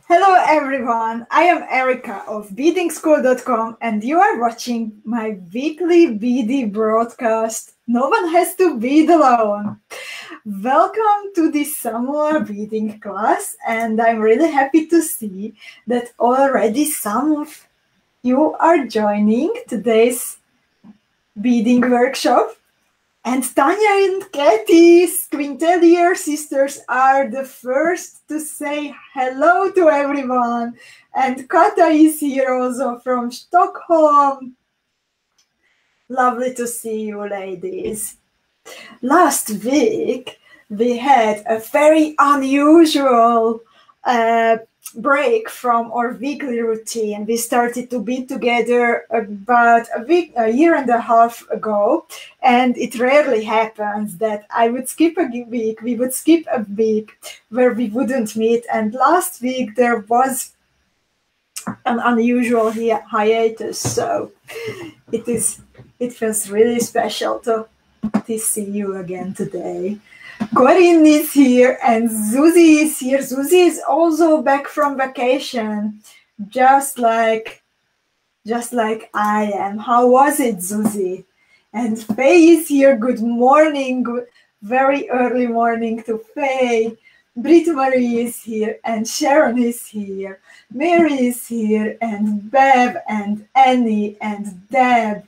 Hello everyone, I am Erika of BEADIngschool.com and you are watching my weekly beading broadcast. No one has to bead alone. Welcome to the Samoa beading class, and I'm really happy to see that already some of you are joining today's beading workshop. And Tanya and Kathy's quintillier sisters are the first to say hello to everyone. And Kata is here also from Stockholm. Lovely to see you, ladies. Last week, we had a very unusual break from our weekly routine. We started to be together about a year and a half ago, and it rarely happens that I would skip a week, we would skip a week where we wouldn't meet. And last week there was an unusual hiatus, so it feels really special to see you again today. Corinne is here and Susie is here. Susie is also back from vacation, just like I am. How was it, Susie? And Faye is here. Good morning, very early morning to Faye. Britt Marie is here and Sharon is here. Mary is here and Bev and Annie and Deb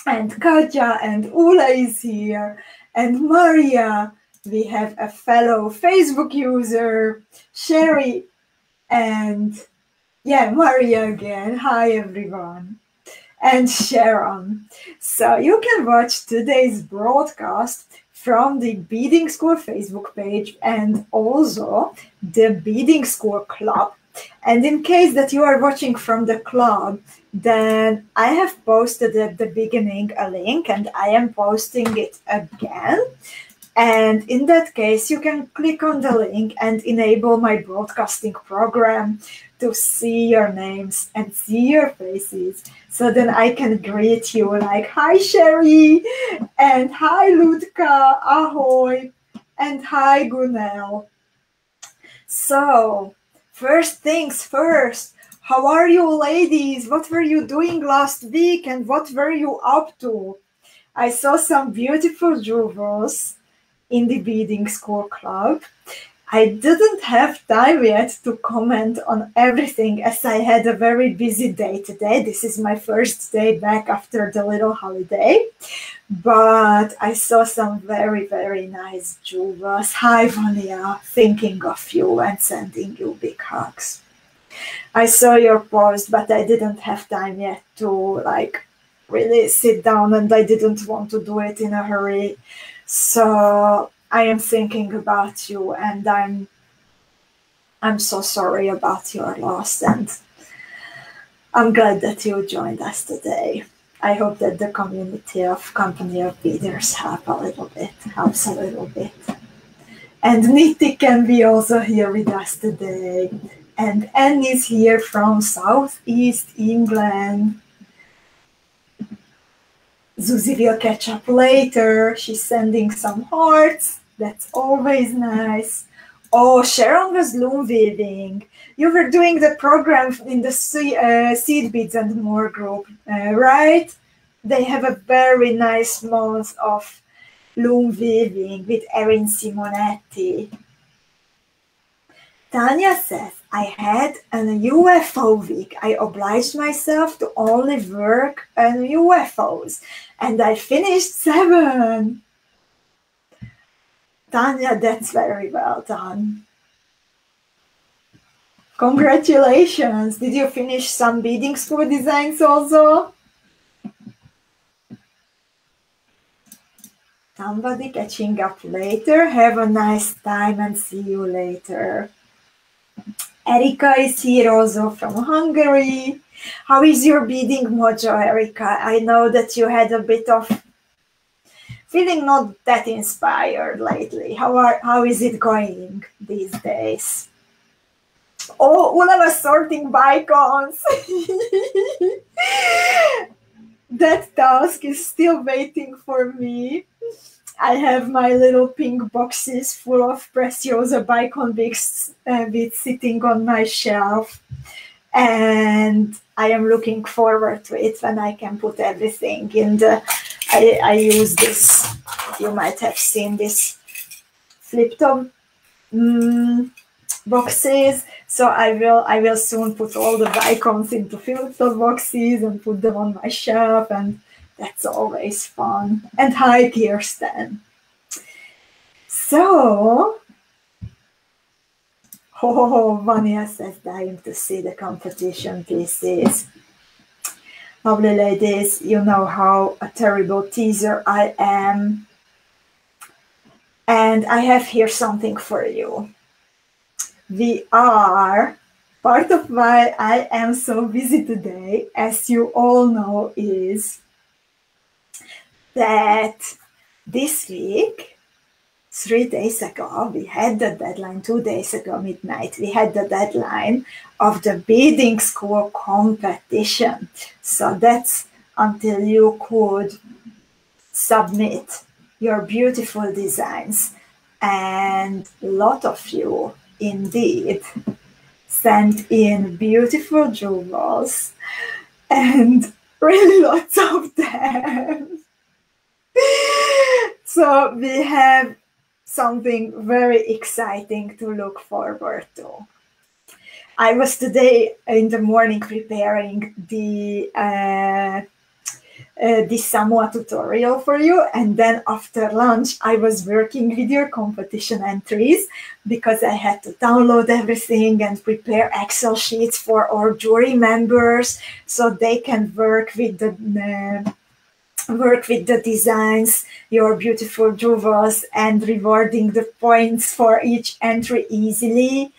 and Katja and Ula is here. And Maria, we have a fellow Facebook user, Sherry, and Maria again. Hi, everyone. And Sharon. So you can watch today's broadcast from the Beading School Facebook page and also the Beading School Club. And in case that you are watching from the club, then I have posted at the beginning a link and I am posting it again. And in that case, you can click on the link and enable my broadcasting program to see your names and see your faces. So then I can greet you like, hi, Sherry, and hi, Ludka, ahoy, and hi, Gunel. So, first things first, how are you ladies? What were you doing last week and what were you up to? I saw some beautiful jewels in the Beading School Club. I didn't have time yet to comment on everything as I had a very busy day today. This is my first day back after the little holiday. But I saw some very, very nice jewels. Hi, Vania, thinking of you and sending you big hugs. I saw your post, but I didn't have time yet to really sit down and I didn't want to do it in a hurry. So I am thinking about you and I'm so sorry about your loss and I'm glad that you joined us today. I hope that the community of Company of Beaders helps a little bit. And Niti can be also here with us today. And Anne is here from Southeast England. Susie will catch up later. She's sending some hearts. That's always nice. Oh, Sharon was loom weaving. You were doing the program in the Seed Beads and More group, right? They have a very nice month of loom weaving with Erin Simonetti. Tanya says, I had a UFO week. I obliged myself to only work on UFOs, and I finished 7. Tanya, that's very well done. Congratulations. Did you finish some beading school designs also? Somebody catching up later. Have a nice time and see you later. Erika is here also from Hungary. How is your beading mojo, Erika? I know that you had a bit of feeling not that inspired lately. How is it going these days? Oh, Ula was sorting BICONEs. That task is still waiting for me. I have my little pink boxes full of PRECIOSA BICONE beads sitting on my shelf. And I am looking forward to it when I can put everything in the, I use this, you might have seen this flip top boxes. So I will soon put all the BICONEs into flip top boxes and put them on my shelf, and that's always fun. And hi, Kirsten. So, Vania says, dying to see the competition pieces. Lovely ladies, you know how a terrible teaser I am. And I have here something for you. We are, part of why I am so busy today, as you all know, is that this week, 3 days ago, we had the deadline, 2 days ago, midnight, we had the deadline of the Beadingschool competition. So that's until you could submit your beautiful designs. And a lot of you indeed sent in beautiful jewels, and really lots of them. So we have something very exciting to look forward to. I was today in the morning preparing the Samoa tutorial for you, and then after lunch I was working with your competition entries because I had to download everything and prepare Excel sheets for our jury members so they can work with the designs, your beautiful jewels, and rewarding the points for each entry easily.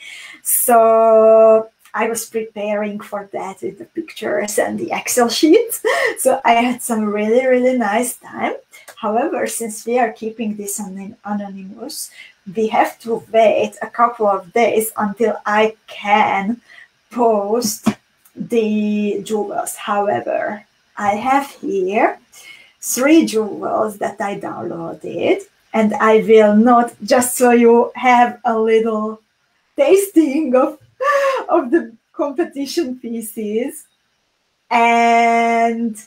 So I was preparing for that with the pictures and the Excel sheets. So I had some really, really nice time. However, since we are keeping this anonymous, we have to wait a couple of days until I can post the jewels. However, I have here 3 jewels that I downloaded, and I will not, just so you have a little tasting of the competition pieces. And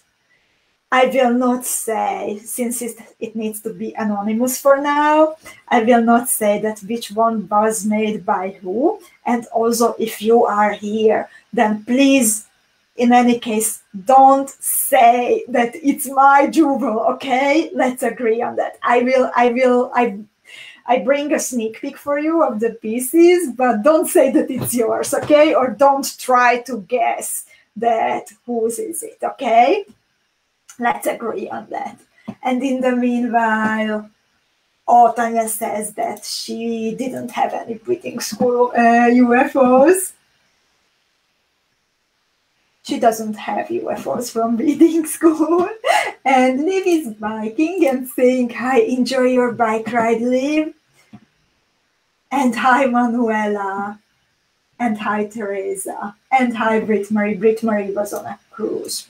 I will not say, since it needs to be anonymous for now, I will not say that which one was made by who. And also, if you are here, then please, in any case, don't say that it's my jewel, okay? Let's agree on that. I bring a sneak peek for you of the pieces, but don't say that it's yours, okay? Or don't try to guess that whose is it, okay? Let's agree on that. And in the meanwhile, Tanya says that she didn't have any breeding school UFOs. She doesn't have UFOs from Beading School. And Liv is biking and saying, hi, enjoy your bike ride, Liv. And hi, Manuela. And hi, Teresa. And hi, Brit Marie. Brit Marie was on a cruise.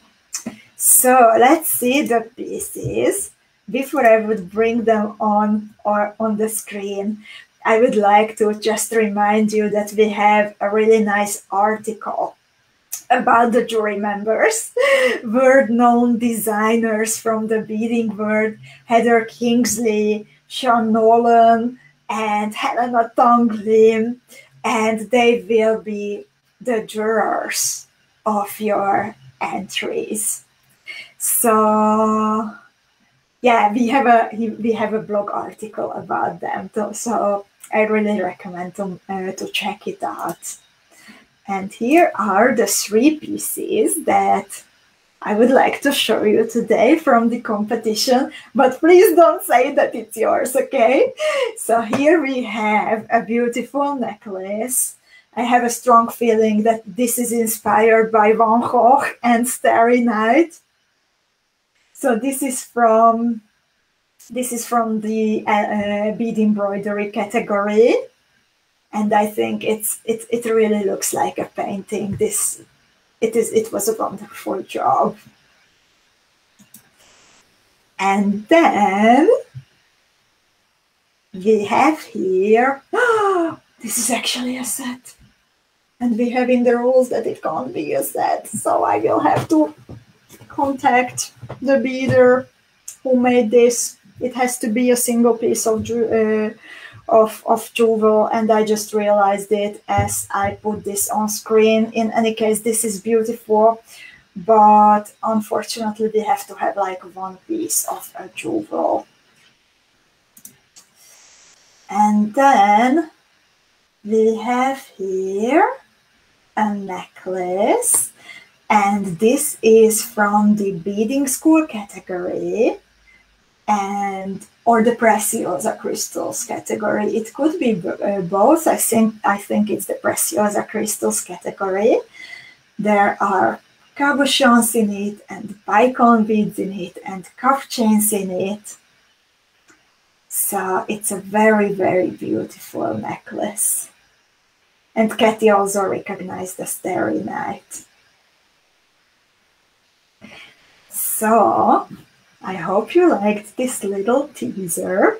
So let's see the pieces. Before I would bring them on the screen, I would like to just remind you that we have a really nice article about the jury members, world-known designers from the beading world, Heather Kingsley, Sean Nolan, and Helena Tonglin, and they will be the jurors of your entries. So yeah, we have a blog article about them too, so I really recommend to check it out. And here are the 3 pieces that I would like to show you today from the competition, but please don't say that it's yours, okay? So here we have a beautiful necklace. I have a strong feeling that this is inspired by Van Gogh and Starry Night. So this is from the bead embroidery category. And I think it really looks like a painting. It was a wonderful job. And then we have here, this is actually a set. And we have in the rules that it can't be a set. So I will have to contact the beader who made this. It has to be a single piece of jewel, and I just realized it as I put this on screen. In any case, this is beautiful, but unfortunately we have to have like one piece of a jewel. And then we have here a necklace, and this is from the Beading School category and or the PRECIOSA crystals category. It could be both. I think it's the PRECIOSA crystals category. There are cabochons in it and BICONE beads in it and cuff chains in it. So it's a very, very beautiful necklace. And Katie also recognized the Starry Night. So I hope you liked this little teaser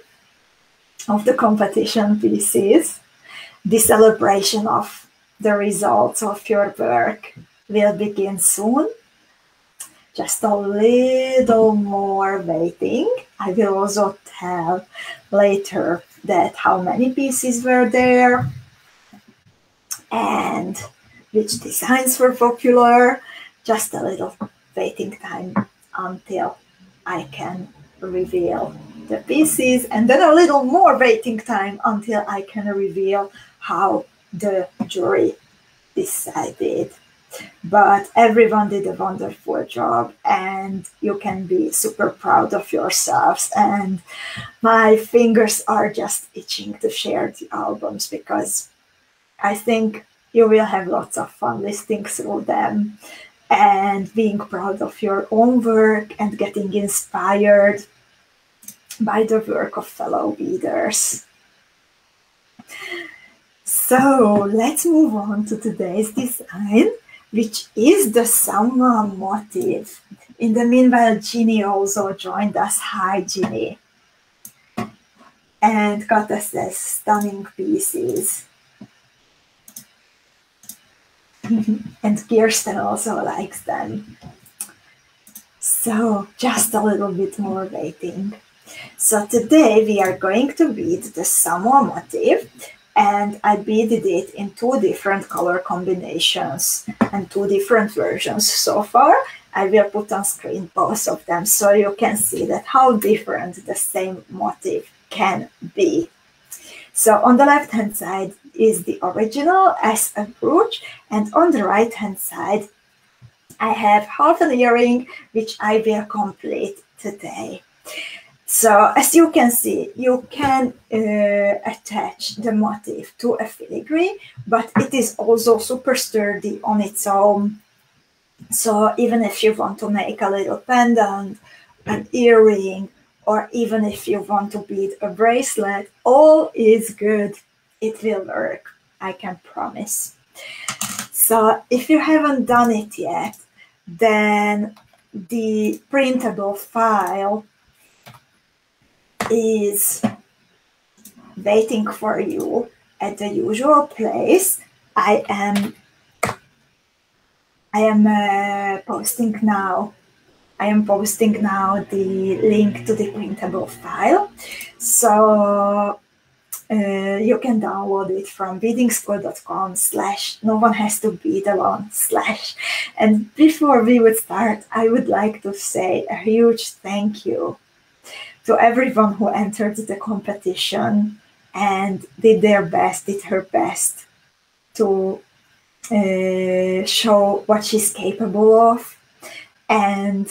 of the competition pieces. The celebration of the results of your work will begin soon. Just a little more waiting. I will also tell later that how many pieces were there and which designs were popular. Just a little waiting time until I can reveal the pieces, and then a little more waiting time until I can reveal how the jury decided. But everyone did a wonderful job, and you can be super proud of yourselves. And my fingers are just itching to share the albums, because I think you will have lots of fun listening through them and being proud of your own work and getting inspired by the work of fellow beaders. So let's move on to today's design, which is the Samoa motif. In the meanwhile, Ginny also joined us. Hi, Ginny. And got us these stunning pieces. And Kirsten also likes them. So just a little bit more waiting. So today we are going to bead the Samoa motif, and I beaded it in 2 different color combinations and 2 different versions so far. I will put on screen both of them so you can see that how different the same motif can be. So on the left hand side is the original as a brooch, and on the right hand side I have half an earring, which I will complete today. So as you can see, you can attach the motif to a filigree, but it is also super sturdy on its own. So even if you want to make a little pendant, an earring, or even if you want to bead a bracelet, all is good. It will work, I can promise. So if you haven't done it yet, then the printable file is waiting for you at the usual place. I am posting now the link to the printable file, so you can download it from beadingschool.com/no-one-has-to-bead-alone/. And before we would start, I would like to say a huge thank you to everyone who entered the competition and did her best to show what she's capable of and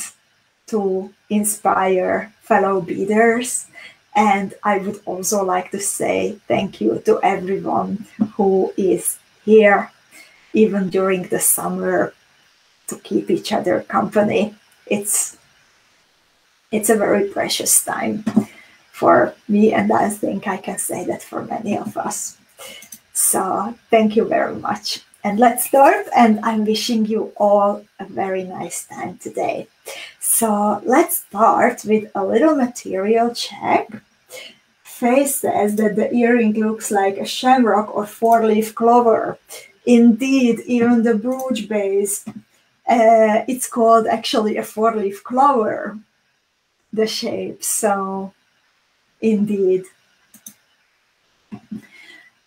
to inspire fellow beaders. And I would also like to say thank you to everyone who is here, even during the summer, to keep each other company. It's a very precious time for me, and I think I can say that for many of us. So thank you very much. And let's start, and I'm wishing you all a very nice time today. So let's start with a little material check. face says that the earring looks like a shamrock or four-leaf clover. Indeed, even the brooch base, it's called actually a four-leaf clover, the shape. So, indeed.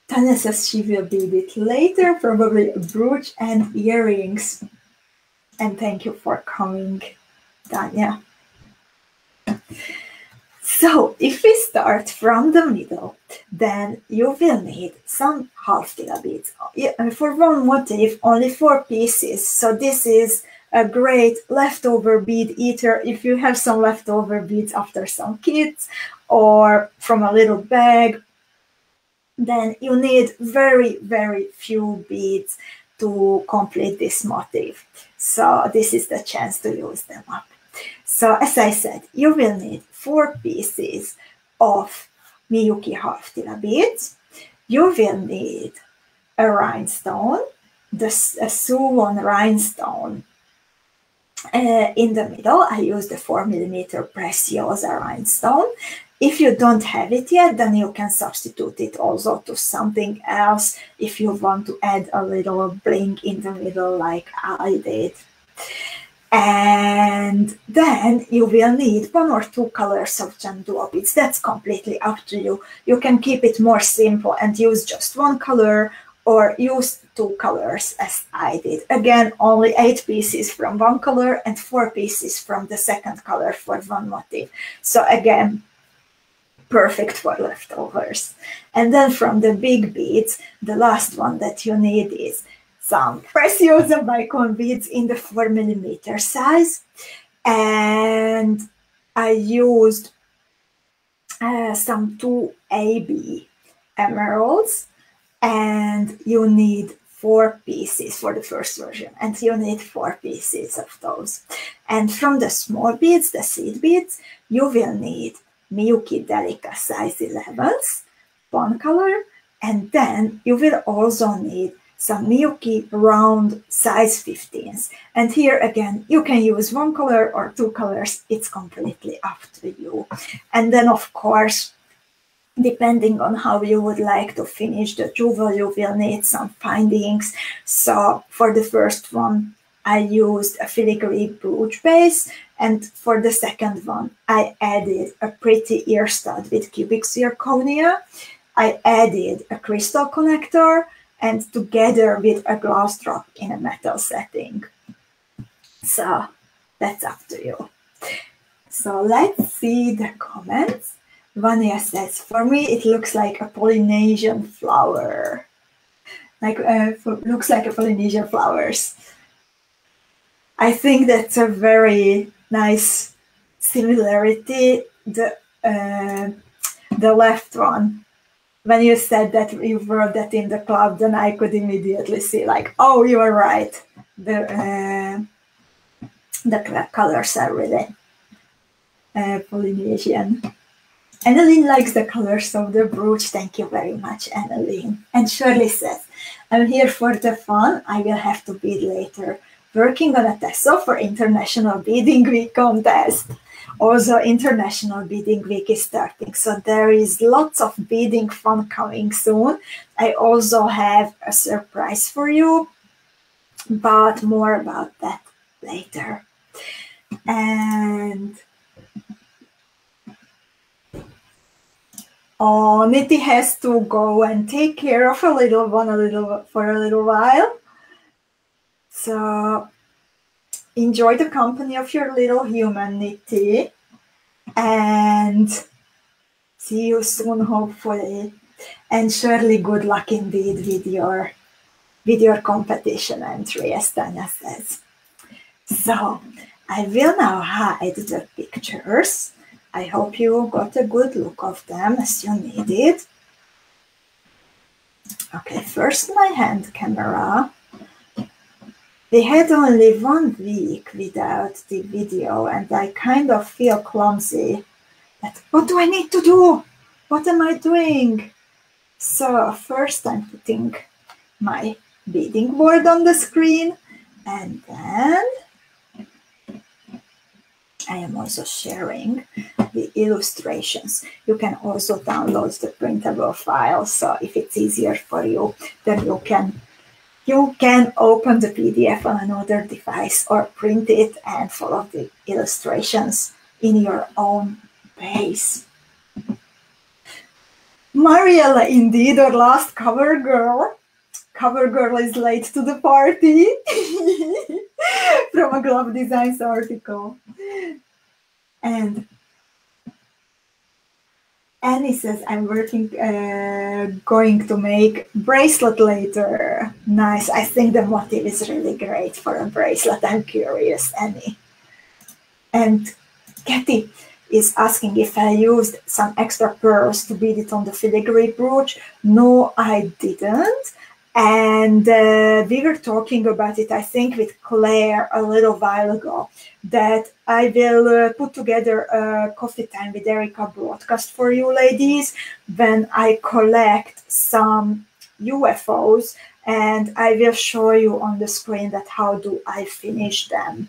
Tanya says she will bead it later, probably a brooch and earrings. And thank you for coming, Tanya. So if we start from the middle, then you will need some half TILA beads. For one motif, only 4 pieces. So this is a great leftover bead eater if you have some leftover beads after some kits or from a little bag. Then you need very, very few beads to complete this motif. So this is the chance to use them up. So as I said, you will need 4 pieces of MIYUKI half TILA beads. You will need a rhinestone, a suwon rhinestone. In the middle, I used the 4mm PRECIOSA rhinestone. If you don't have it yet, then you can substitute it also to something else if you want to add a little bling in the middle like I did. And then you will need 1 or 2 colors of GEMDUO beads. That's completely up to you. You can keep it more simple and use just 1 color or use 2 colors as I did. Again, only 8 pieces from 1 color and 4 pieces from the second color for 1 motif. So again, perfect for leftovers. And then from the big beads, the last one that you need is some PRECIOSA BICONE beads in the 4mm size. And I used some 2AB emeralds, and you need 4 pieces for the first version, and you need 4 pieces of those. And from the small beads, the seed beads, you will need MIYUKI DELICA size 11s, 1 color, and then you will also need some MIYUKI round size 15s. And here again, you can use 1 color or 2 colors, it's completely up to you. And then of course, depending on how you would like to finish the jewel, you will need some findings. So for the first one, I used a filigree brooch base, and for the second one, I added a pretty ear stud with cubic zirconia. I added a crystal connector, and together with a glass drop in a metal setting. So that's up to you. So let's see the comments. Vania says, for me, it looks like a Polynesian flower. Looks like a Polynesian flowers. I think that's a very nice similarity. The left one, when you said that you wrote that in the club, then I could immediately see like, oh, you are right. The colors are really Polynesian. Annalene likes the colors of the brooch. Thank you very much, Annalene. And Shirley says, I'm here for the fun. I will have to bead later. Working on a tassel for International Beading Week contest. Also, International Beading Week is starting, so there is lots of beading fun coming soon. I also have a surprise for you, but more about that later. And oh, Niti has to go and take care of a little one for a little while. So enjoy the company of your little human, Niti, and see you soon, hopefully. And surely good luck indeed with your competition entry, as Tanya says. So I will now hide the pictures. I hope you got a good look of them as you needed. Okay, first my hand camera. We had only 1 week without the video, and I kind of feel clumsy. But what do I need to do? What am I doing? So first I'm putting my beading board on the screen, and then I am also sharing the illustrations. You can also download the printable file, so if it's easier for you, then you can open the PDF on another device or print it and follow the illustrations in your own pace. Mariella, indeed, our last cover girl. Cover girl is late to the party. From a Glove Designs article. And Annie says, I'm going to make bracelet later. Nice. I think the motif is really great for a bracelet. I'm curious, Annie. And Kathy is asking if I used some extra pearls to bead it on the filigree brooch. No, I didn't. And we were talking about it, I think, with Claire a little while ago, that I will put together a Coffee Time with Erika broadcast for you ladies when I collect some UFOs, and I will show you on the screen that how do I finish them.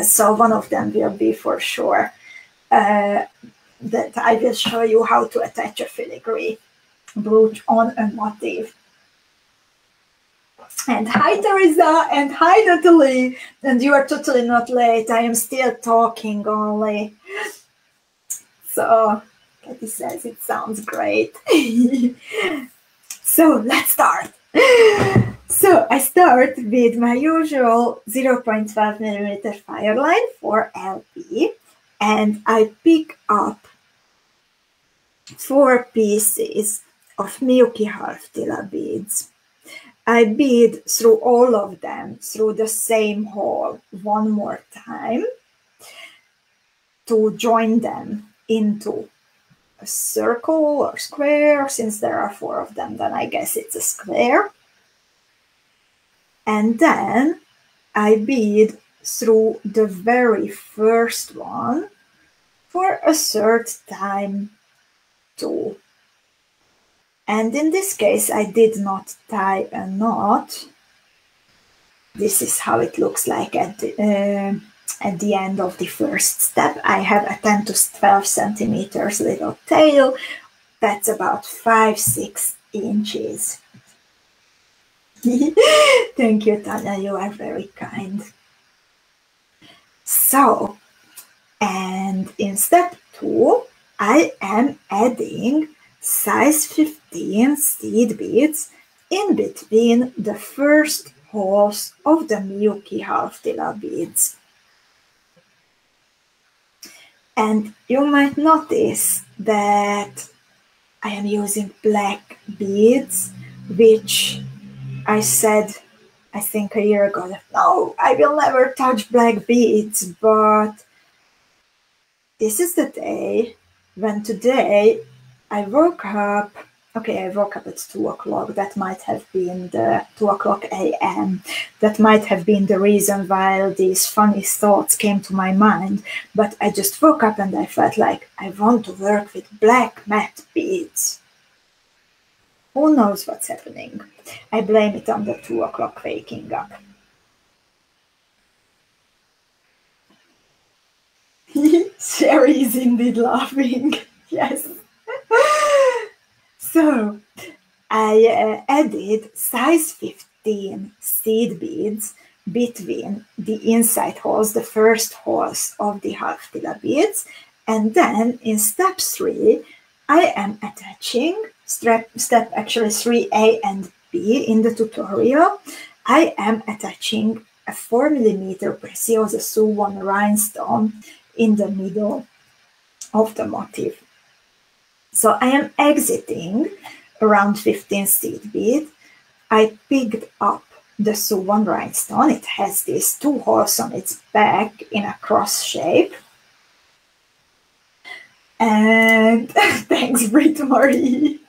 So one of them will be for sure that I will show you how to attach a filigree brooch on a motif. And hi Teresa, and hi Natalie, and you are totally not late. I am still talking only. So Kathy says it sounds great. So let's start. So I start with my usual 0.12mm FIRELINE for LP, and I pick up 4 pieces of 𝐂𝐿𝐴 TILA beads. I bead through all of them through the same hole one more time to join them into a circle or square. Since there are 4 of them, then I guess it's a square. And then I bead through the very first one for a third time too. And in this case, I did not tie a knot. This is how it looks like at the end of the first step. I have a 10 to 12 centimeters little tail. That's about 5-6 inches. Thank you, Tanya. You are very kind. So, and in step 2, I am adding size 15 seed beads in between the first holes of the MIYUKI TILA beads. And you might notice that I am using black beads, which I said, I think a year ago, that no, I will never touch black beads, but this is the day when today I woke up. Okay, I woke up at 2 o'clock. That might have been the 2 o'clock a.m. That might have been the reason why these funny thoughts came to my mind. But I just woke up and I felt like I want to work with black matte beads. Who knows what's happening? I blame it on the 2 o'clock waking up. Sherry is indeed laughing. Yes. So I added size 15 seed beads between the inside holes, the first holes of the half TILA beads, and then in step 3 I am attaching step actually 3A and B in the tutorial. I am attaching a 4mm PRECIOSA Suwon rhinestone in the middle of the motif. So I am exiting around 15 seed bead. I picked up the Suwon rhinestone. It has these 2 holes on its back in a cross shape. And thanks, Brit Marie.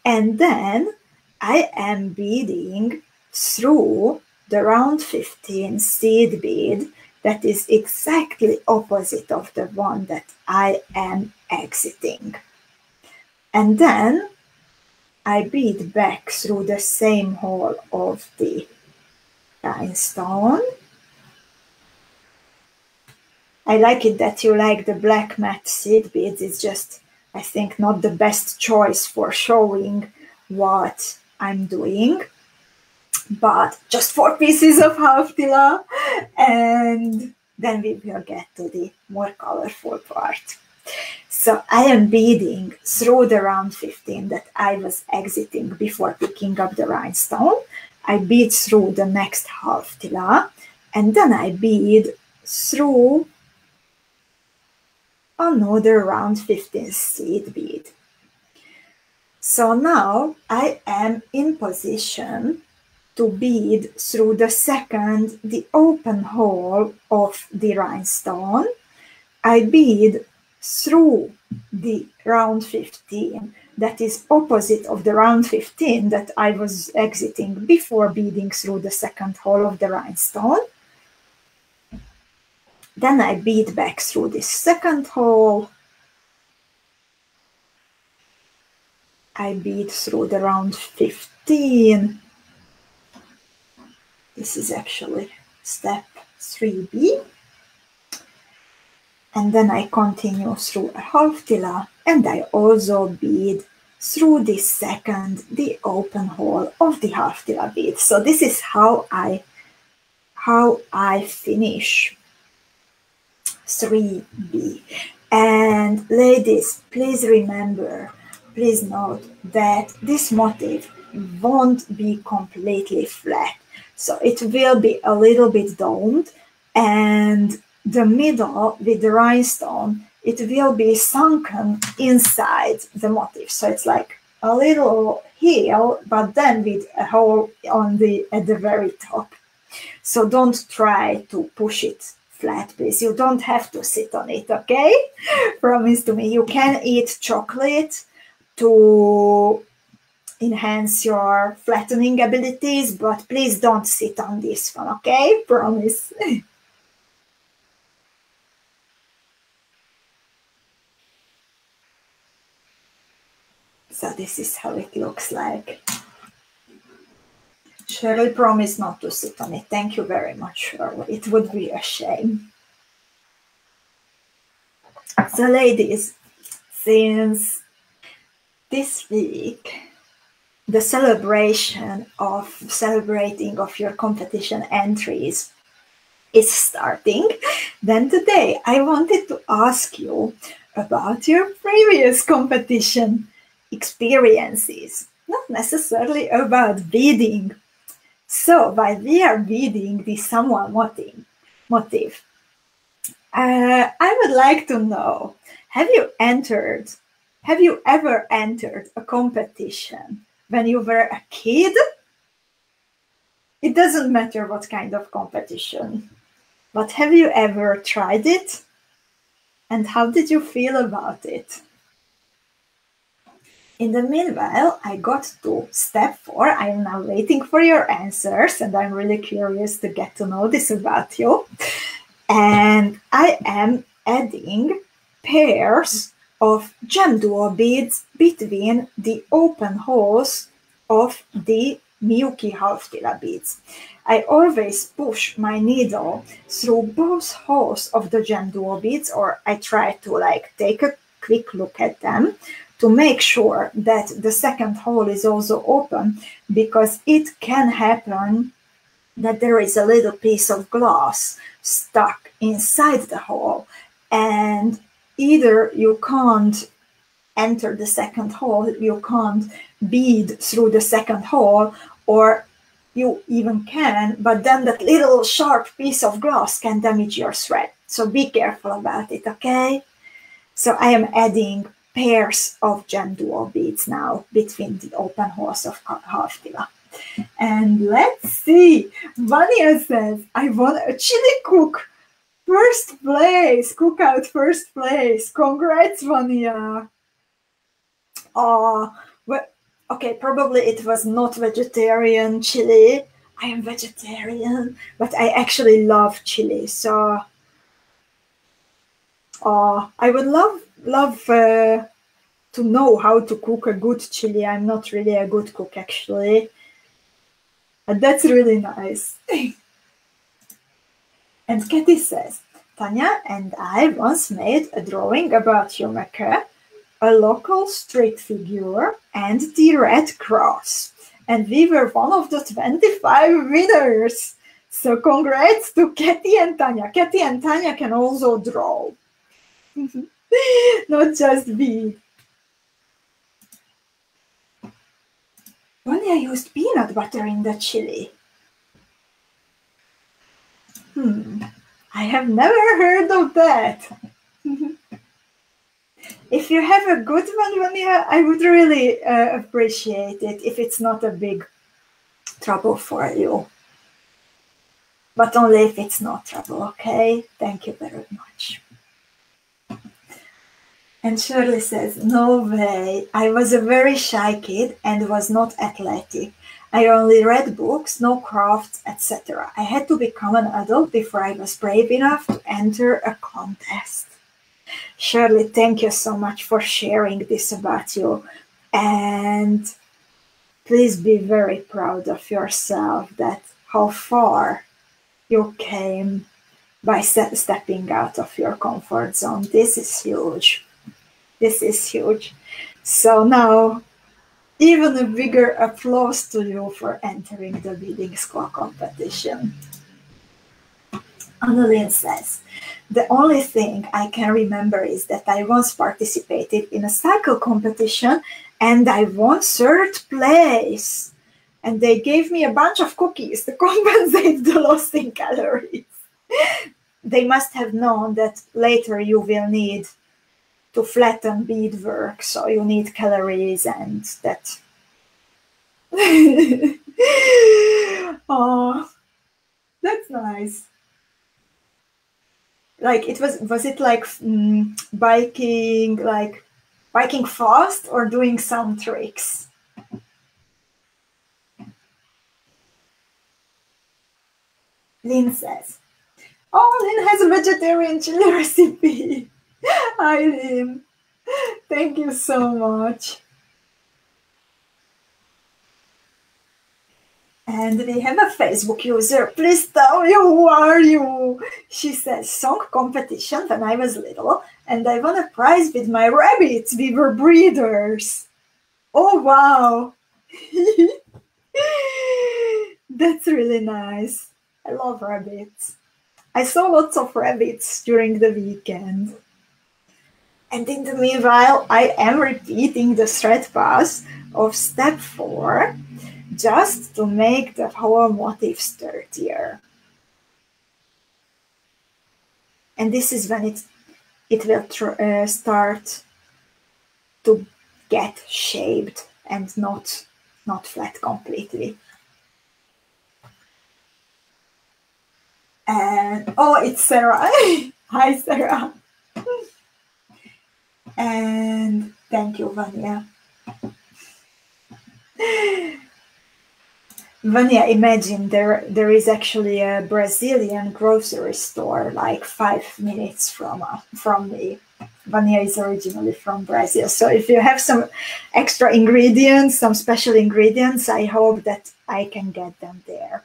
And then I am beading through the round 15 seed bead that is exactly opposite of the one that I am exiting. And then I bead back through the same hole of the rhinestone. I like it that you like the black matte seed beads. It's just, I think, not the best choice for showing what I'm doing. But just 4 pieces of half TILA, and then we will get to the more colorful part. So I am beading through the round 15 that I was exiting before picking up the rhinestone. I bead through the next half TILA, and then I bead through another round 15 seed bead. So now I am in position to bead through the open hole of the rhinestone. I bead through the round 15 that is opposite of the round 15 that I was exiting before beading through the second hole of the rhinestone. Then I bead back through this second hole. I bead through the round 15. This is actually step 3B. And then I continue through a half TILA, and I also bead through the open hole of the half TILA bead. So this is how I finish 3B. And ladies, please remember, please note that this motif won't be completely flat. So it will be a little bit domed, and the middle with the rhinestone, it will be sunken inside the motif. So it's like a little heel, but then with a hole at the very top. So don't try to push it flat, please. You don't have to sit on it, okay? Promise to me. You can eat chocolate to enhance your flattening abilities, but please don't sit on this one, okay? Promise. So this is how it looks like. Shirley, promise not to sit on it. Thank you very much, Shirley. It would be a shame. So ladies, since this week, the celebrating of your competition entries is starting, then today I wanted to ask you about your previous competition experiences, not necessarily about beading. So while we are beading the Samoa motif, I would like to know, have you ever entered a competition when you were a kid? It doesn't matter what kind of competition, but have you ever tried it? And how did you feel about it? In the meanwhile, I got to step 4. I am now waiting for your answers, and I'm really curious to get to know this about you. And I am adding pairs of GEMDUO beads between the open holes of the MIYUKI half TILA beads. I always push my needle through both holes of the GEMDUO beads, or I try to take a quick look at them to make sure that the second hole is also open, because it can happen that there is a little piece of glass stuck inside the hole, and either you can't enter the second hole, you can't bead through the second hole, or you even can, but then that little sharp piece of glass can damage your thread. So be careful about it, okay? So I am adding pairs of GEMDUO beads now between the open holes of half TILA. And let's see, Vania says, I won a chili cook first place, cookout first place. Congrats, Vania. Well, okay, probably it was not vegetarian chili. I am vegetarian, but I actually love chili. So I would love to know how to cook a good chili. I'm not really a good cook, actually. But that's really nice. And Katie says, Tanya and I once made a drawing about 𝐂𝐋𝐈𝐂𝐄, a local street figure, and the Red Cross. And we were one of the 25 winners. So congrats to Katie and Tanya. Katie and Tanya can also draw. Not just bead. Vanya used peanut butter in the chili. I have never heard of that. If you have a good one, Vanya, I would really appreciate it if it's not a big trouble for you. But only if it's not trouble, okay? Thank you very much. And Shirley says, no way. I was a very shy kid and was not athletic. I only read books, no crafts, etc. I had to become an adult before I was brave enough to enter a contest. Shirley, thank you so much for sharing this about you. And please be very proud of yourself that how far you came by stepping out of your comfort zone. This is huge. This is huge. So now, even a bigger applause to you for entering the Beadingschool competition. Annalyn says, the only thing I can remember is that I once participated in a cycle competition and I won 3rd place. And they gave me a bunch of cookies to compensate the loss in calories. They must have known that later you will need to flatten beadwork, so you need calories and that. Oh, that's nice. Like it was it like biking fast or doing some tricks? Lynn says, oh, Lynn has a vegetarian chili recipe. Hi, Lynn. Thank you so much. And we have a Facebook user. Please tell me, who are you? She says, song competition when I was little, and I won a prize with my rabbits. We were breeders. Oh, wow. That's really nice. I love rabbits. I saw lots of rabbits during the weekend. And in the meanwhile, I am repeating the thread pass of step 4 just to make the whole motif sturdier. And this is when it will start to get shaped and not flat completely. And oh, it's Sarah. Hi, Sarah. And thank you, Vanya. Vanya, imagine there is actually a Brazilian grocery store like 5 minutes from me. Vanya is originally from Brazil. So if you have some extra ingredients, some special ingredients, I hope that I can get them there.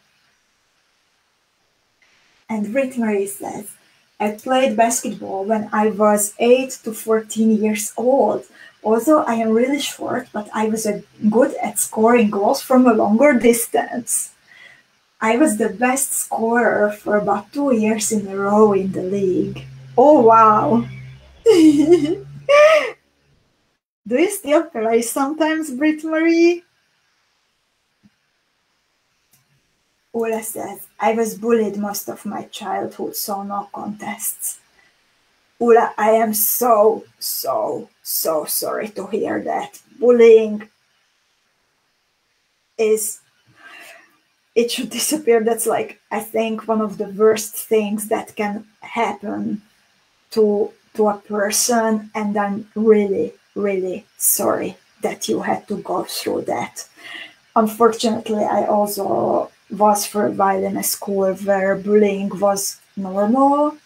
And Brit Marie says, I played basketball when I was 8 to 14 years old. Although I am really short, but I was good at scoring goals from a longer distance. I was the best scorer for about 2 years in a row in the league. Oh, wow. Do you still play sometimes, Brit Marie? Ula says, I was bullied most of my childhood, so no contests. Ula, I am so sorry to hear that. Bullying it should disappear. That's like, I think, one of the worst things that can happen to a person, and I'm really sorry that you had to go through that. Unfortunately, I also was for a while in a school where bullying was normal.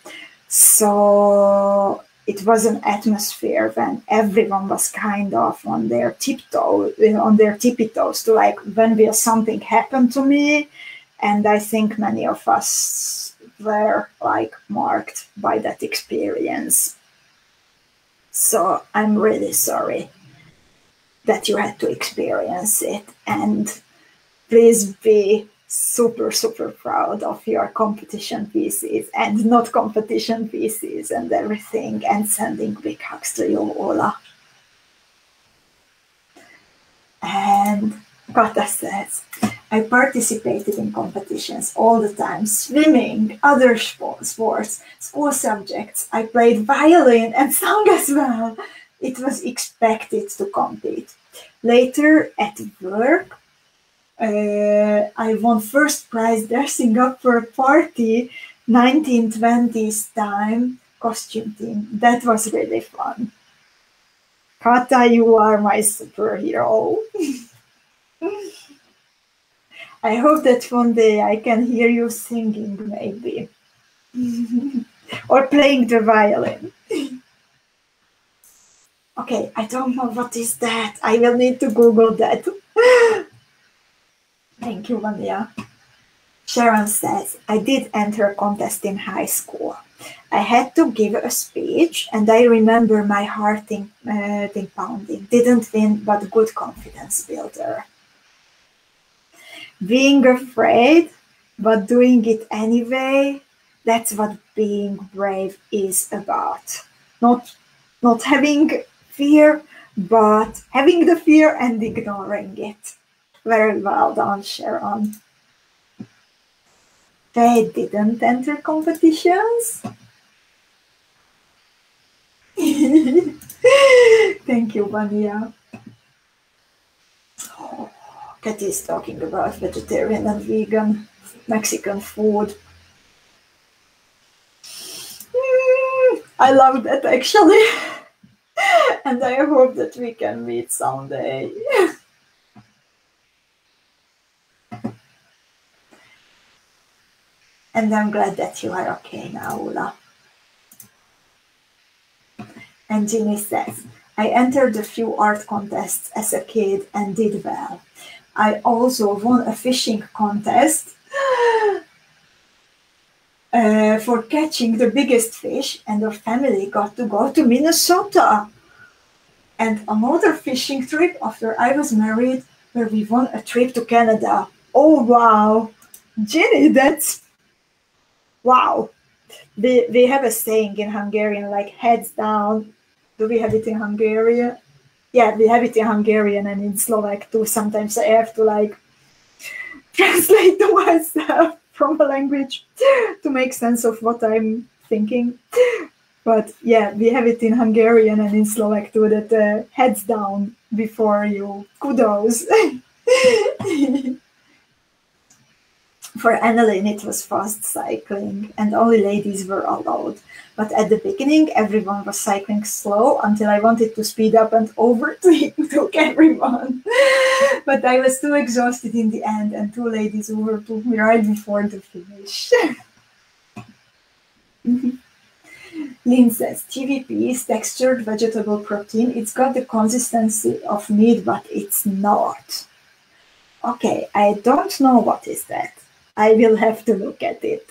So it was an atmosphere when everyone was kind of on their tippy toes to like, when will something happen to me? And I think many of us were like marked by that experience. So I'm really sorry that you had to experience it, and please be super, super proud of your competition pieces and not competition pieces and everything, and sending big hugs to you, Ola. And Kata says, I participated in competitions all the time, swimming, other sports, school subjects. I played violin and sung as well. It was expected to compete. Later at work, I won first prize dressing up for a party, 1920s time costume team. That was really fun. Kata, you are my superhero. I hope that one day I can hear you singing, maybe. Or playing the violin. Okay, I don't know what is that. I will need to Google that. Thank you, Vanya. Sharon says, I did enter a contest in high school. I had to give a speech, and I remember my heart pounding. Didn't win, but good confidence builder. Being afraid, but doing it anyway, that's what being brave is about. Not having fear, but having the fear and ignoring it. Very well done, Sharon. They didn't enter competitions. Thank you, Vanya. Oh, Kat is talking about vegetarian and vegan Mexican food. I love that, actually. And I hope that we can meet someday. And I'm glad that you are okay now, Ula. And Ginny says, I entered a few art contests as a kid and did well. I also won a fishing contest for catching the biggest fish, and our family got to go to Minnesota. And another fishing trip after I was married, where we won a trip to Canada. Oh, wow. Ginny, that's... Wow. We have a saying in Hungarian, like heads down. Do we have it in Hungarian? Yeah, we have it in Hungarian and in Slovak too. Sometimes I have to like translate to myself from a language to make sense of what I'm thinking. But yeah, we have it in Hungarian and in Slovak too, that heads down before you. Kudos. For Annalyn, it was fast cycling, and only ladies were allowed. But at the beginning, everyone was cycling slow until I wanted to speed up and overtake everyone. But I was too exhausted in the end, and two ladies overtook me right before the finish. Lynn says, TVP is textured vegetable protein. It's got the consistency of meat, but it's not. Okay, I don't know what is that. I will have to look at it.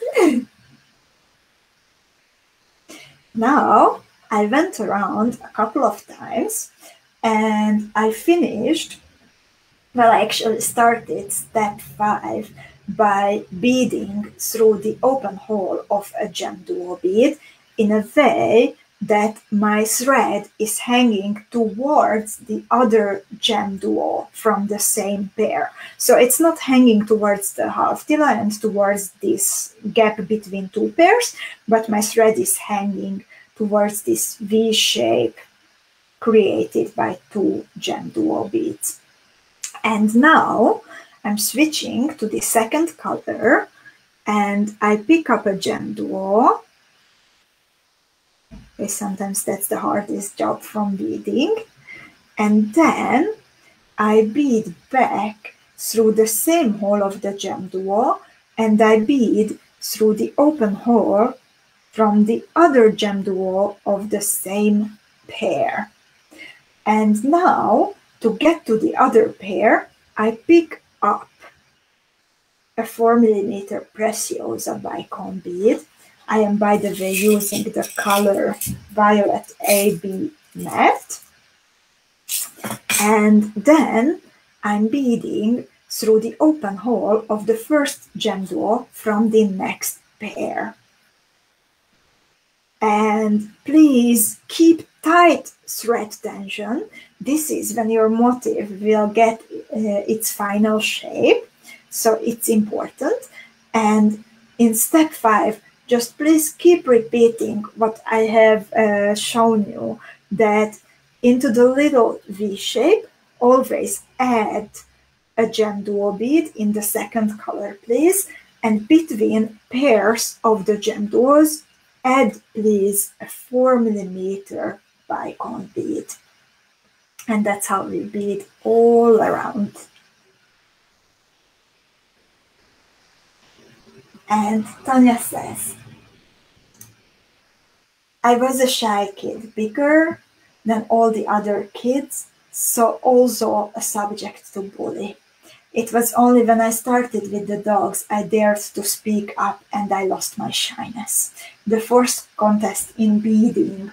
Now, I went around a couple of times and I finished, well, I actually started step 5 by beading through the open hole of a GEMDUO bead in a way that my thread is hanging towards the other GEMDUO from the same pair. So it's not hanging towards the half TILA and towards this gap between two pairs, but my thread is hanging towards this V shape created by two GEMDUO beads. And now I'm switching to the second color and I pick up a GEMDUO. Sometimes that's the hardest job from beading. And then I bead back through the same hole of the GEMDUO and I bead through the open hole from the other GEMDUO of the same pair. And now, to get to the other pair, I pick up a 4mm PRECIOSA BICONE bead. I am, by the way, using the color Violet AB Matte. And then I'm beading through the open hole of the first GEMDUO from the next pair. And please keep tight thread tension. This is when your motif will get its final shape, so it's important. And in step 5, just please keep repeating what I have shown you, that into the little V shape, always add a GEMDUO bead in the second color, please. And between pairs of the GEMDUOs, add, please, a 4mm BICONE bead. And that's how we bead all around. And Tanya says, I was a shy kid, bigger than all the other kids, so also a subject to bully. It was only when I started with the dogs I dared to speak up, and I lost my shyness. The first contest in beading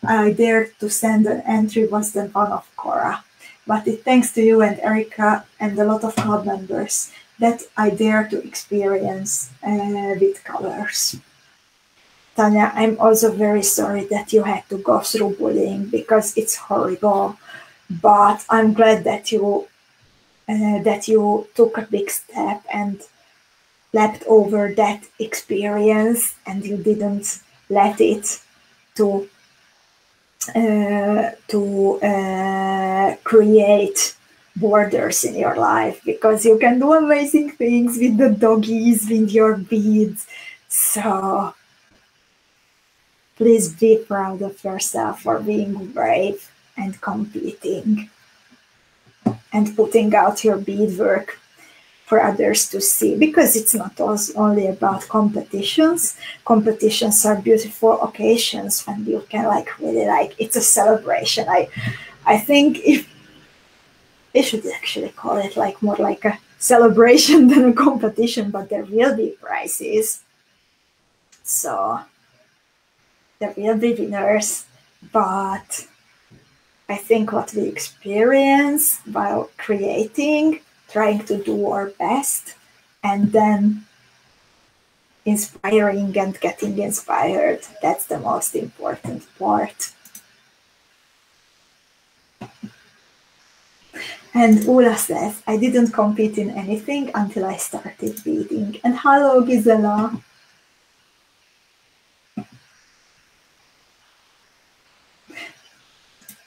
I dared to send an entry was the one of Cora. But it's thanks to you and Erika and a lot of club members that I dare to experience with colors. Tanya, I'm also very sorry that you had to go through bullying, because it's horrible. But I'm glad that you took a big step and leapt over that experience, and you didn't let it to create borders in your life, because you can do amazing things with the doggies, with your beads. So please be proud of yourself for being brave and competing and putting out your beadwork for others to see, because it's not only about competitions. Competitions are beautiful occasions when you can really it's a celebration. I think if they should actually call it more like a celebration than a competition, but there will be prizes. So there will be winners, but I think what we experience while creating, trying to do our best, and then inspiring and getting inspired, that's the most important part. And Ula says, I didn't compete in anything until I started beading. And hello, Gisela.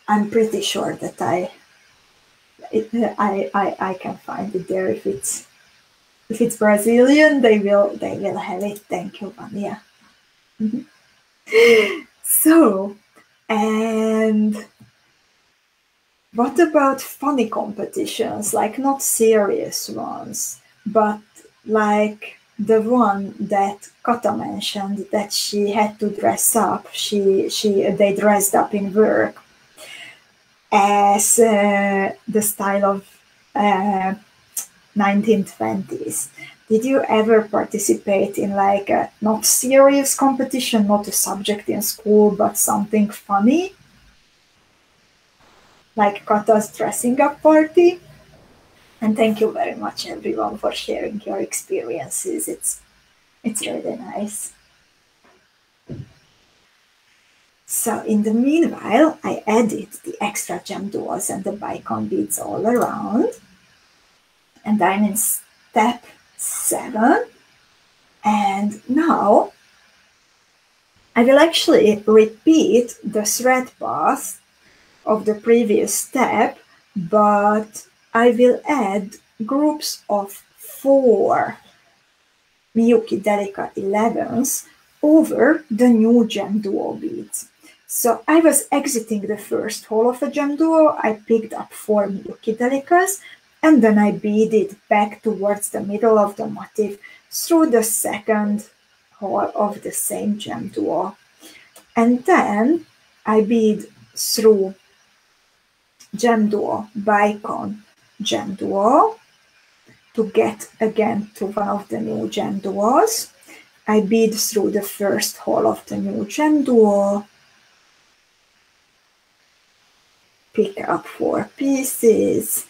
I'm pretty sure that I can find it there. If it's Brazilian, they will have it. Thank you, Vania. So, and what about funny competitions? Like not serious ones, but like the one that Kata mentioned, that she had to dress up. They dressed up in work as the style of 1920s. Did you ever participate in a not serious competition, not a subject in school, but something funny? Like Kata's dressing up party? And thank you very much, everyone, for sharing your experiences. It's really nice. So in the meanwhile, I added the extra GEMDUOs and the BICONE beads all around. And I'm in step 7. And now I will actually repeat the thread path of the previous step, but I will add groups of 4 MIYUKI DELICA 11s over the new GEMDUO beads. So I was exiting the first hole of a GEMDUO, I picked up 4 MIYUKI DELICAs, and then I beaded back towards the middle of the motif through the second hole of the same GEMDUO. And then I bead through GEMDUO, BICONE, GEMDUO to get again to one of the new GEMDUOs. I bead through the first hole of the new GEMDUO, pick up 4 pieces,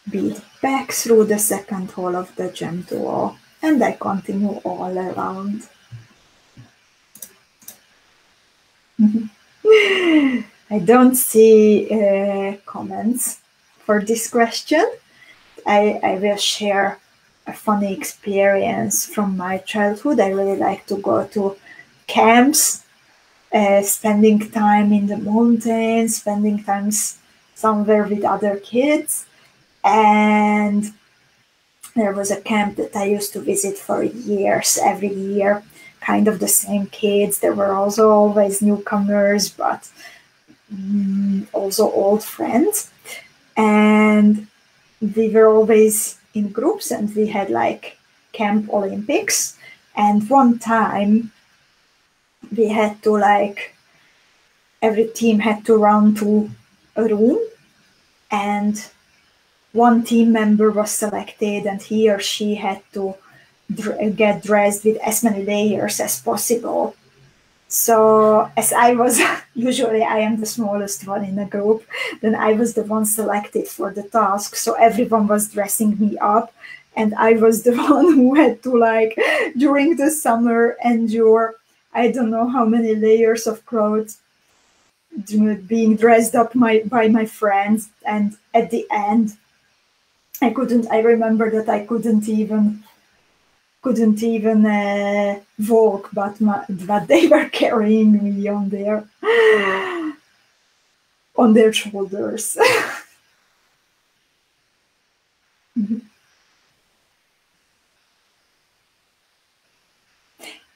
bead back through the second hole of the GEMDUO, and I continue all around. I don't see comments for this question. I will share a funny experience from my childhood. I really like to go to camps, spending time in the mountains, spending time somewhere with other kids. And there was a camp that I used to visit for years, every year, kind of the same kids. There were also always newcomers, but also old friends. And we were always in groups, and we had like Camp Olympics. And one time we had to every team had to run to a room, and one team member was selected, and he or she had to get dressed with as many layers as possible. So as I was, usually I am the smallest one in the group, then I was the one selected for the task. So everyone was dressing me up, and I was the one who had to during the summer endure, I don't know how many layers of clothes, being dressed up by my friends. And at the end, I remember that I couldn't even walk, but they were carrying me on their shoulders.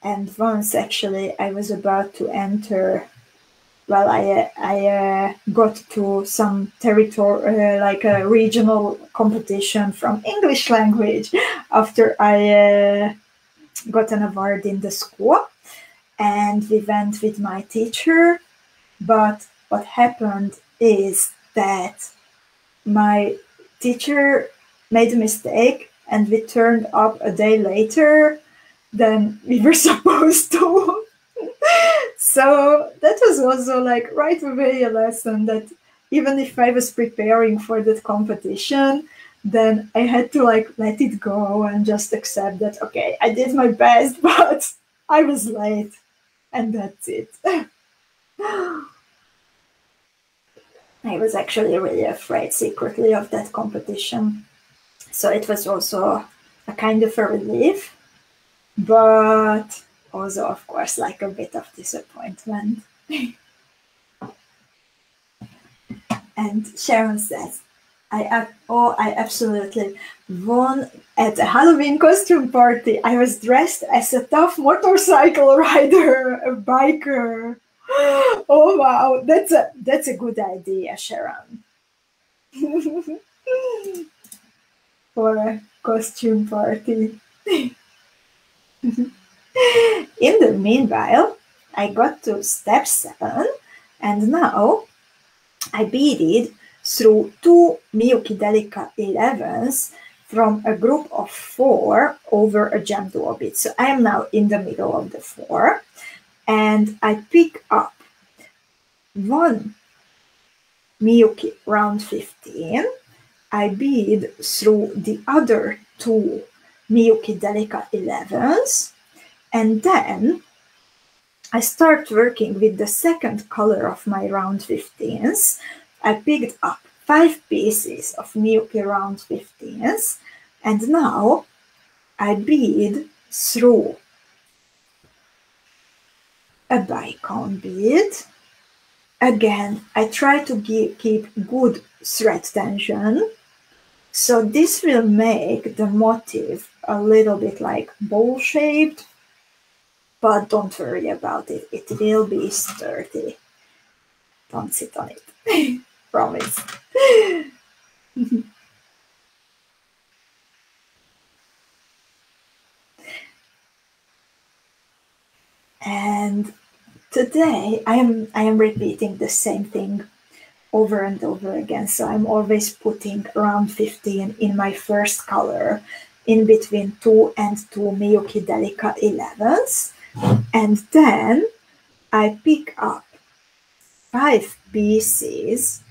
And once actually I was about to enter, well, I got to some territory, like a regional competition from English language after I got an award in the school, and we went with my teacher. But what happened is that my teacher made a mistake, and we turned up a day later than we were supposed to. So that was also right away a lesson that even if I was preparing for that competition, then I had to let it go and just accept that, okay, I did my best, but I was late, and that's it. I was actually really afraid secretly of that competition. So it was also a kind of a relief, but also, of course, a bit of disappointment. And Sharon says, I absolutely won at a Halloween costume party. I was dressed as a tough motorcycle rider, a biker. Oh wow, that's a good idea, Sharon. For a costume party. In the meanwhile, I got to step 7, and now I beaded through 2 MIYUKI DELICA 11s from a group of 4 over a GEMDUO bead. So I am now in the middle of the 4, and I pick up 1 MIYUKI round 15. I bead through the other 2 MIYUKI DELICA 11s, and then I start working with the second color of my round 15s. I picked up 5 pieces of MIYUKI round 15s, and now I bead through a BICONE bead. Again, I try to keep good thread tension, so this will make the motif a little bit bowl-shaped, but don't worry about it. It will be sturdy. Don't sit on it. Promise. And today I am repeating the same thing over and over again. So I'm always putting around 15 in my first color, in between 2 and 2 MIYUKI DELICA 11s. And then I pick up 5 pieces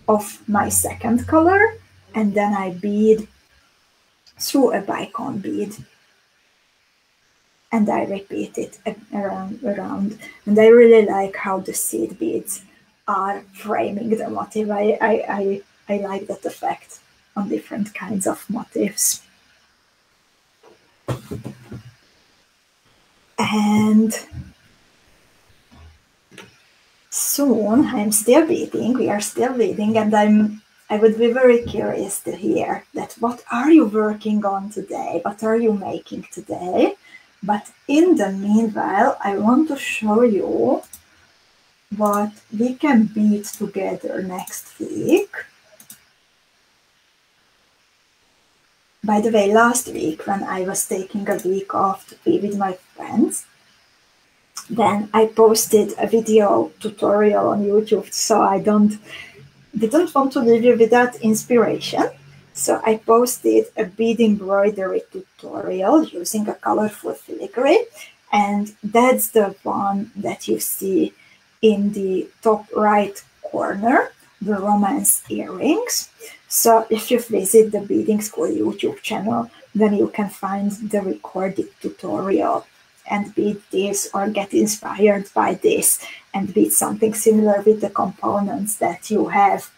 of my second color, and then I bead through a BICONE bead. And I repeat it around. And I really like how the seed beads are framing the motif. I like that effect on different kinds of motifs. And soon I'm still beading, we are still beading, and I would be very curious to hear that what are you working on today? What are you making today? But in the meanwhile, I want to show you what we can bead together next week. By the way, last week when I was taking a week off to be with my friends, then I posted a video tutorial on YouTube, so I didn't want to leave you without inspiration. So I posted a bead embroidery tutorial using a colorful filigree, and that's the one that you see in the top right corner, the romance earrings. So if you visit the Beading School YouTube channel, then you can find the recorded tutorial and bead this or get inspired by this and bead something similar with the components that you have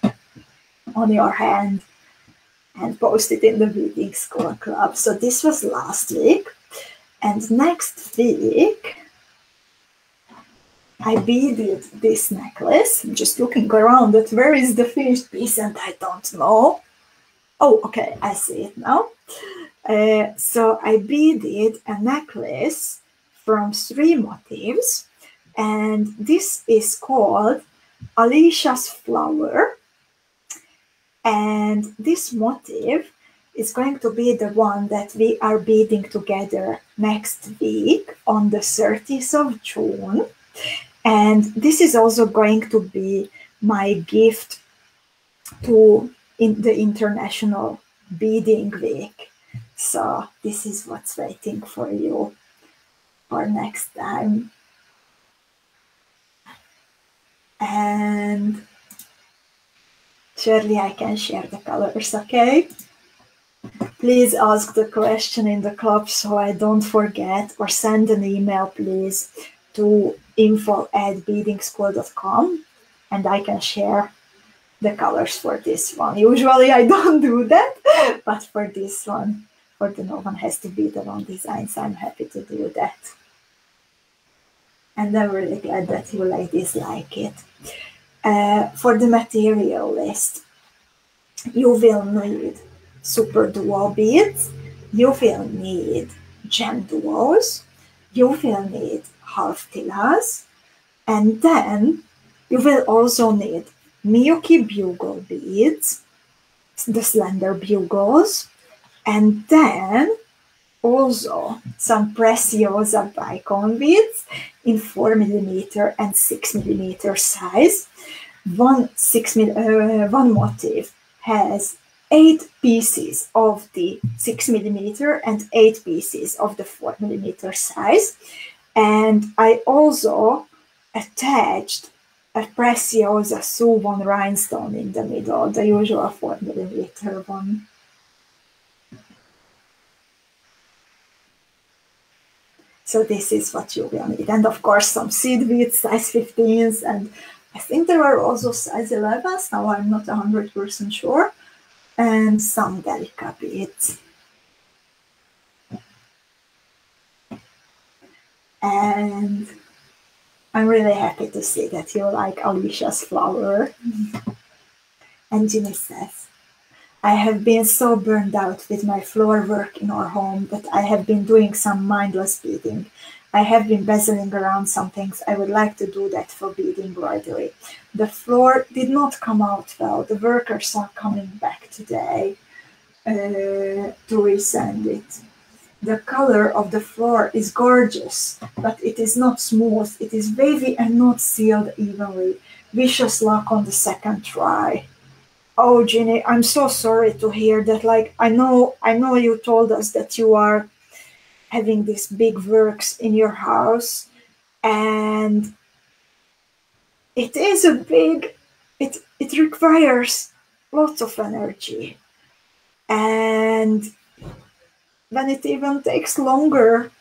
on your hand and post it in the Beading School Club. So this was last week. And next week, I beaded this necklace. I'm just looking around at where is the finished piece, and I don't know. Oh, okay, I see it now. So I beaded a necklace from 3 motifs, and this is called Alicia's Flower. And this motif is going to be the one that we are beading together next week on the 30th of June. And this is also going to be my gift to the International Beading Week. So this is what's waiting for you for next time. And surely I can share the colors, okay? Please ask the question in the club so I don't forget, or send an email, please, to info@beadingschool.com, and I can share the colors for this one. Usually I don't do that, but for this one, for the No One Has to Be the One designs, I'm happy to do that. And I'm really glad that you ladies like it. For the material list, you will need Super Duo beads, you will need GEMDUOs, you will need half TILAs, and then you will also need MIYUKI bugle beads, the slender bugles, and then also some PRECIOSA BICONE beads in 4mm and 6mm size. One motif has 8 pieces of the 6mm and 8 pieces of the 4mm size. And I also attached a PRECIOSA Suwon rhinestone in the middle, the usual 4mm one. So this is what you will need. And of course some seed beads, size 15s, and I think there are also size 11s, now I'm not 100% sure, and some DELICA beads. And I'm really happy to see that you like Alicia's Flower. And Jimmy says, I have been so burned out with my floor work in our home that I have been doing some mindless beading. I have been bezeling around some things. I would like to do that for bead embroidery. The floor did not come out well. The workers are coming back today to resend it. The color of the floor is gorgeous, but it is not smooth. It is wavy and not sealed evenly. Vicious luck on the second try. Oh, Ginny, I'm so sorry to hear that. Like, I know you told us that you are having these big works in your house, and it is a big, it requires lots of energy. And when it even takes longer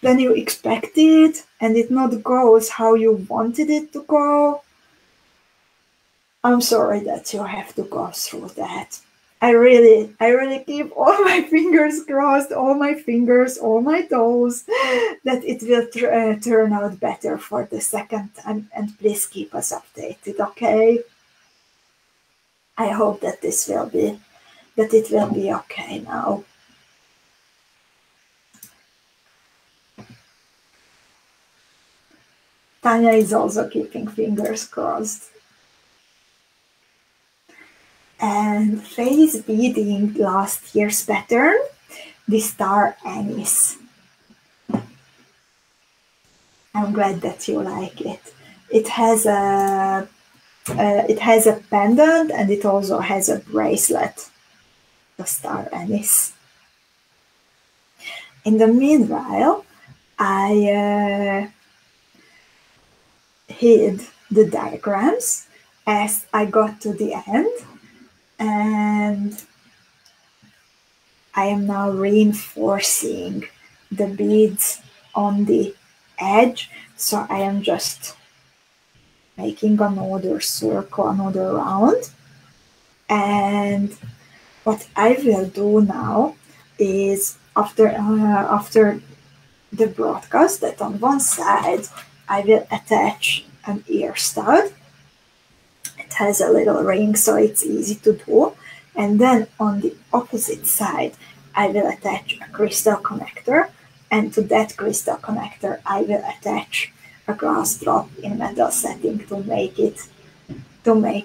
than you expected, and it not goes how you wanted it to go, I'm sorry that you have to go through that. I really keep all my fingers crossed, all my fingers, all my toes, that it will turn out better for the second time. And please keep us updated, okay? I hope that it will be okay now. Tanya is also keeping fingers crossed. And Faye's beading last year's pattern, the star anise. I'm glad that you like it. It has a pendant, and it also has a bracelet, the star anise. In the meanwhile, I hid the diagrams as I got to the end, and I am now reinforcing the beads on the edge. So I am just making another circle, another round. And what I will do now is after the broadcast, that on one side I will attach an ear stud. It has a little ring, so it's easy to do. And then on the opposite side, I will attach a crystal connector, and to that crystal connector, I will attach a glass drop in metal setting to make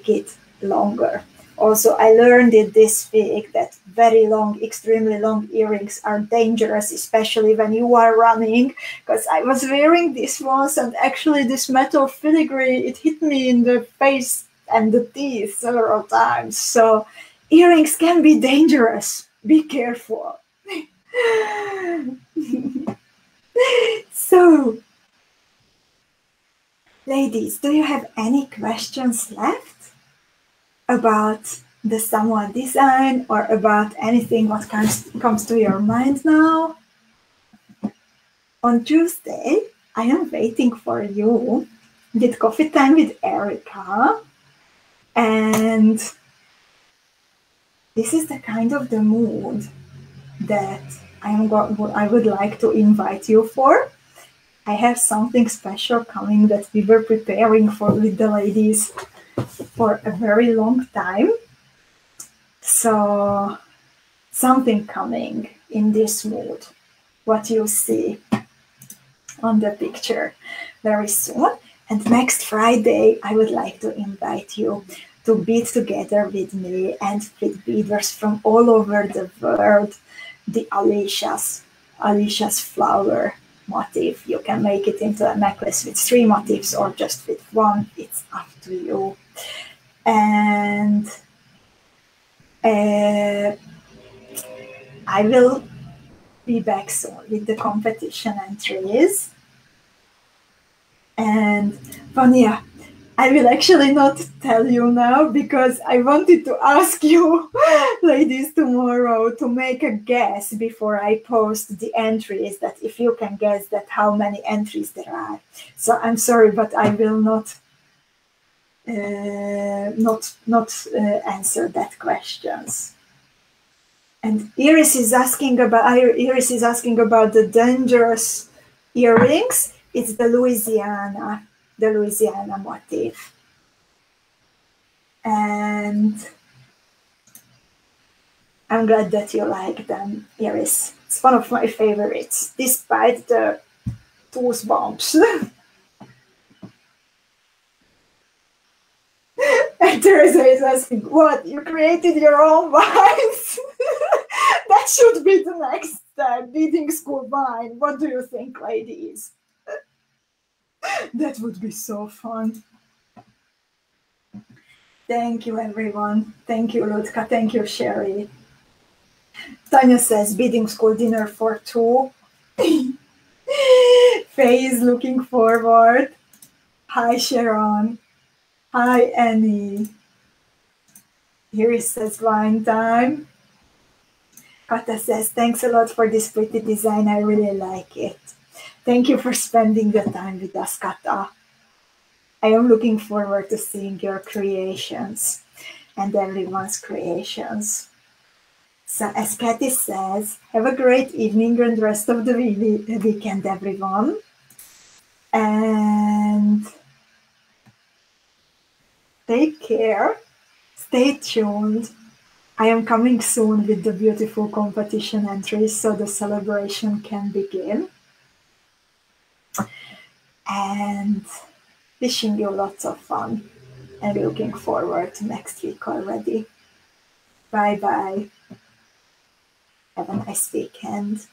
it longer. Also, I learned in this week that very long, extremely long earrings are dangerous, especially when you are running, because I was wearing this once, and actually this metal filigree, it hit me in the face and the teeth several times. So earrings can be dangerous. Be careful. So, ladies, do you have any questions left about the Samoa design, or about anything what comes to your mind now? On Tuesday, I am waiting for you with Coffee Time with Erika, and this is the kind of the mood that I would like to invite you for. I have something special coming that we were preparing for with the ladies for a very long time. So something coming in this mood, what you see on the picture very soon. And next Friday, I would like to invite you to bead together with me and with beaders from all over the world the Alicia's flower motif. You can make it into a necklace with 3 motifs or just with 1. It's up to you. And I will be back soon with the competition entries. And Vanya, I will actually not tell you now, because I wanted to ask you, ladies, tomorrow to make a guess before I post the entries, that if you can guess that how many entries there are. So I'm sorry, but I will not answer that questions. And Iris is asking about the dangerous earrings. It's the Louisiana motif. And I'm glad that you like them, Iris. It's one of my favorites, despite the tooth bumps. And Teresa is asking, what? You created your own vines? That should be the next beading school vine. What do you think, ladies? That would be so fun. Thank you, everyone. Thank you, Ludka. Thank you, Sherry. Tanya says, bidding school dinner for two. Faye is looking forward. Hi, Sharon. Hi, Annie. Iris says, wine time. Kata says, thanks a lot for this pretty design. I really like it. Thank you for spending the time with us, Kata. I am looking forward to seeing your creations and everyone's creations. So as Kathy says, have a great evening and rest of the weekend, everyone. And take care. Stay tuned. I am coming soon with the beautiful competition entries so the celebration can begin. And wishing you lots of fun and looking forward to next week already. Bye-bye. Have a nice weekend.